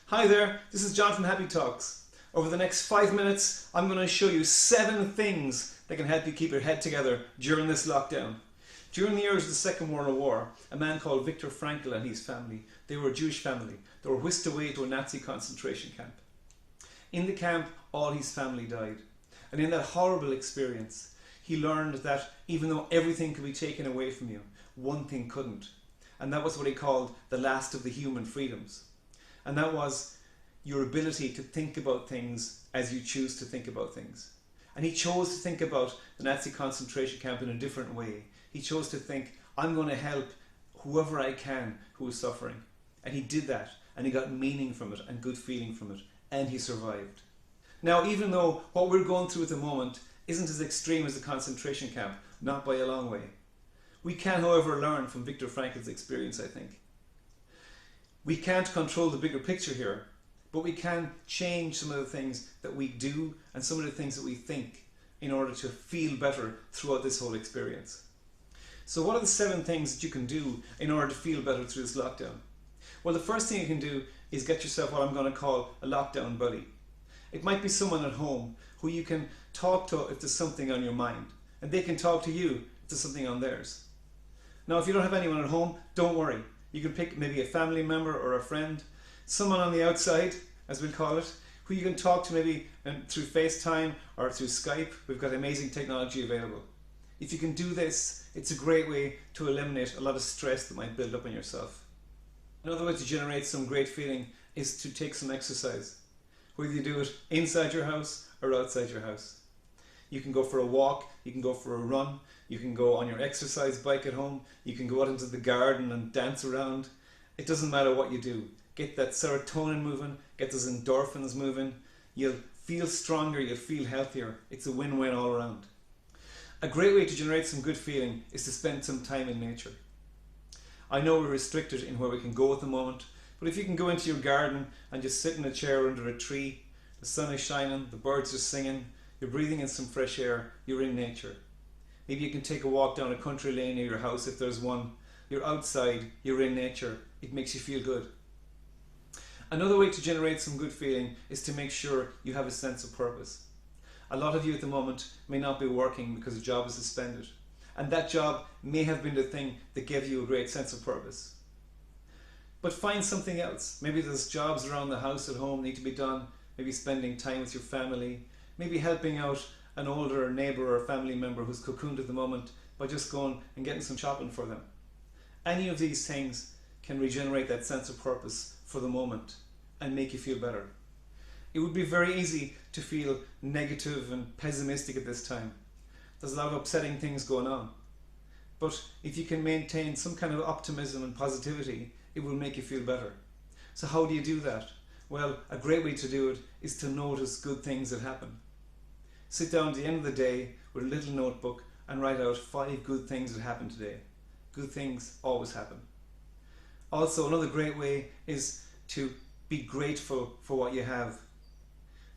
Hi there, this is John from Happy Talks. Over the next 5 minutes, I'm going to show you 7 things that can help you keep your head together during this lockdown. During the years of the Second World War, a man called Viktor Frankl and his family, they were a Jewish family, they were whisked away to a Nazi concentration camp. In the camp, all his family died. And in that horrible experience, he learned that even though everything could be taken away from you, one thing couldn't. And that was what he called the last of the human freedoms. And that was your ability to think about things as you choose to think about things. And he chose to think about the Nazi concentration camp in a different way. He chose to think, I'm going to help whoever I can who is suffering. And he did that, and he got meaning from it and good feeling from it, and he survived. Now, even though what we're going through at the moment isn't as extreme as the concentration camp, not by a long way, we can, however, learn from Viktor Frankl's experience, I think. We can't control the bigger picture here, but we can change some of the things that we do and some of the things that we think in order to feel better throughout this whole experience. So what are the 7 things that you can do in order to feel better through this lockdown? Well, the first thing you can do is get yourself what I'm going to call a lockdown buddy. It might be someone at home who you can talk to if there's something on your mind, and they can talk to you if there's something on theirs. Now, if you don't have anyone at home, don't worry. You can pick maybe a family member or a friend, someone on the outside, as we'll call it, who you can talk to maybe through FaceTime or through Skype. We've got amazing technology available. If you can do this, it's a great way to eliminate a lot of stress that might build up on yourself. Another way to generate some great feeling is to take some exercise. Whether you do it inside your house or outside your house. You can go for a walk, you can go for a run, you can go on your exercise bike at home, you can go out into the garden and dance around. It doesn't matter what you do. Get that serotonin moving, get those endorphins moving. You'll feel stronger, you'll feel healthier. It's a win-win all around. A great way to generate some good feeling is to spend some time in nature. I know we're restricted in where we can go at the moment, but if you can go into your garden and just sit in a chair under a tree, the sun is shining, the birds are singing, you're breathing in some fresh air, you're in nature. Maybe you can take a walk down a country lane near your house if there's one. You're outside, you're in nature, it makes you feel good. Another way to generate some good feeling is to make sure you have a sense of purpose. A lot of you at the moment may not be working because a job is suspended, and that job may have been the thing that gave you a great sense of purpose. But find something else. Maybe there's jobs around the house at home need to be done, maybe spending time with your family, maybe helping out an older neighbour or family member who's cocooned at the moment by just going and getting some shopping for them. Any of these things can regenerate that sense of purpose for the moment and make you feel better. It would be very easy to feel negative and pessimistic at this time. There's a lot of upsetting things going on. But if you can maintain some kind of optimism and positivity, it will make you feel better. So how do you do that? Well, a great way to do it is to notice good things that happen. Sit down at the end of the day with a little notebook and write out 5 good things that happened today. Good things always happen. Also, another great way is to be grateful for what you have.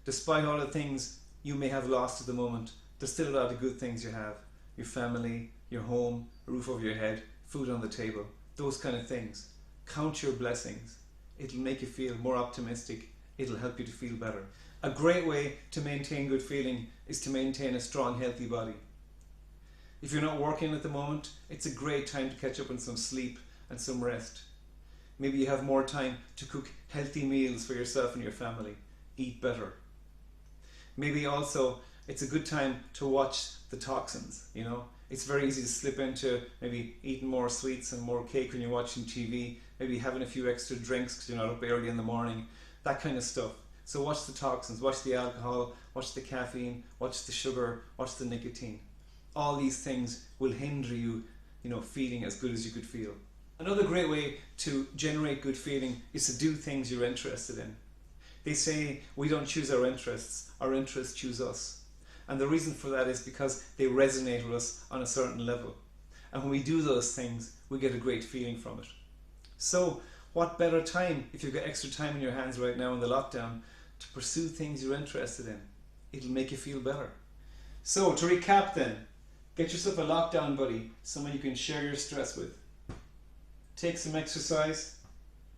Despite all the things you may have lost at the moment, there's still a lot of good things you have. Your family, your home, a roof over your head, food on the table, those kind of things. Count your blessings. It'll make you feel more optimistic. It'll help you to feel better. A great way to maintain good feeling is to maintain a strong, healthy body. If you're not working at the moment, it's a great time to catch up on some sleep and some rest. Maybe you have more time to cook healthy meals for yourself and your family. Eat better. Maybe also it's a good time to watch the toxins, you know. It's very easy to slip into maybe eating more sweets and more cake when you're watching TV, maybe having a few extra drinks because you're not up early in the morning, that kind of stuff. So watch the toxins, watch the alcohol, watch the caffeine, watch the sugar, watch the nicotine. All these things will hinder you, feeling as good as you could feel. Another great way to generate good feeling is to do things you're interested in. They say we don't choose our interests choose us. And the reason for that is because they resonate with us on a certain level. And when we do those things, we get a great feeling from it. So what better time, if you've got extra time in your hands right now in the lockdown, to pursue things you're interested in. It'll make you feel better. So to recap then, get yourself a lockdown buddy, someone you can share your stress with. Take some exercise,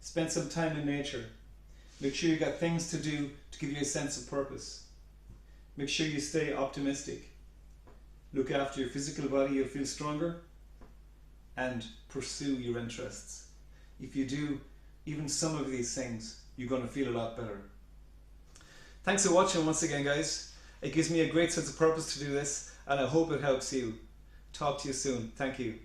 spend some time in nature, Make sure you got things to do to give you a sense of purpose. Make sure you stay optimistic. Look after your physical body, you'll feel stronger. And pursue your interests. If you do even some of these things, you're going to feel a lot better. Thanks for watching once again, guys. It gives me a great sense of purpose to do this, and I hope it helps you. Talk to you soon. Thank you.